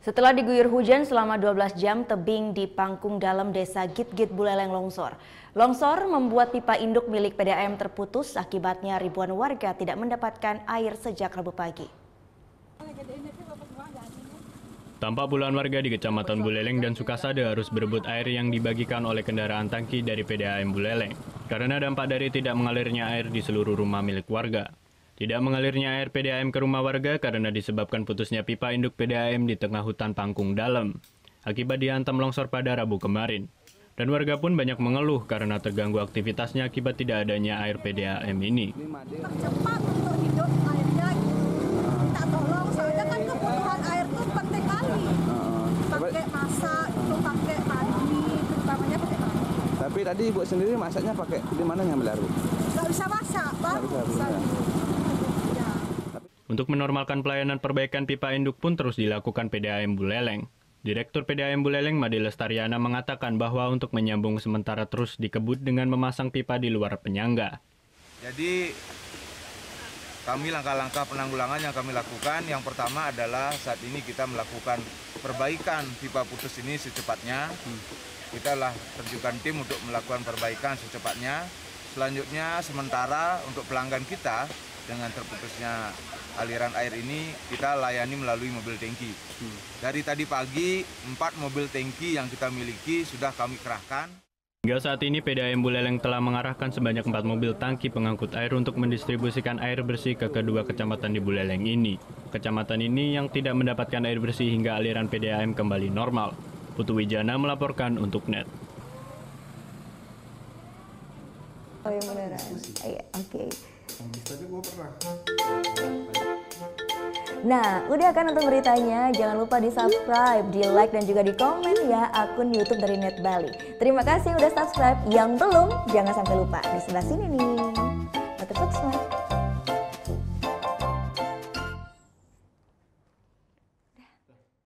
Setelah diguyur hujan selama 12 jam, tebing di Pangkung Dalam Desa Git-Git Buleleng longsor. Longsor membuat pipa induk milik PDAM terputus, akibatnya ribuan warga tidak mendapatkan air sejak Rabu pagi. Tampak puluhan warga di Kecamatan Buleleng dan Sukasada harus berebut air yang dibagikan oleh kendaraan tangki dari PDAM Buleleng, karena dampak dari tidak mengalirnya air di seluruh rumah milik warga. Tidak mengalirnya air PDAM ke rumah warga karena disebabkan putusnya pipa induk PDAM di tengah hutan Pangkung Dalam, akibat dihantam longsor pada Rabu kemarin. Dan warga pun banyak mengeluh karena terganggu aktivitasnya akibat tidak adanya air PDAM ini. Cepat untuk hidup airnya, minta tolong, soalnya kan kebutuhan air tuh penting kali. Pakai masak, itu pakai mandi, terutamanya pakai mandi. Tapi tadi Ibu sendiri masaknya pakai di mana ngambil air? Nggak bisa masak, baru bisa. Untuk menormalkan pelayanan perbaikan pipa induk pun terus dilakukan PDAM Buleleng. Direktur PDAM Buleleng Made Lestariana mengatakan bahwa untuk menyambung sementara terus dikebut dengan memasang pipa di luar penyangga. Jadi kami langkah-langkah penanggulangan yang kami lakukan, yang pertama adalah saat ini kita melakukan perbaikan pipa putus ini secepatnya. Kita telah terjunkan tim untuk melakukan perbaikan secepatnya. Selanjutnya sementara untuk pelanggan kita dengan terputusnya aliran air ini kita layani melalui mobil tangki. Dari tadi pagi 4 mobil tangki yang kita miliki sudah kami kerahkan. Hingga saat ini PDAM Buleleng telah mengarahkan sebanyak 4 mobil tangki pengangkut air untuk mendistribusikan air bersih ke kedua kecamatan di Buleleng ini. Kecamatan ini yang tidak mendapatkan air bersih hingga aliran PDAM kembali normal. Putu Wijana melaporkan untuk NET. Oh yang beneran? Iya, oke. Nah, udah kan nonton beritanya? Jangan lupa di subscribe, di like, dan juga di komen ya akun YouTube dari Net Bali. Terima kasih udah subscribe. Yang belum, jangan sampai lupa. Di sebelah sini nih. Subscribe.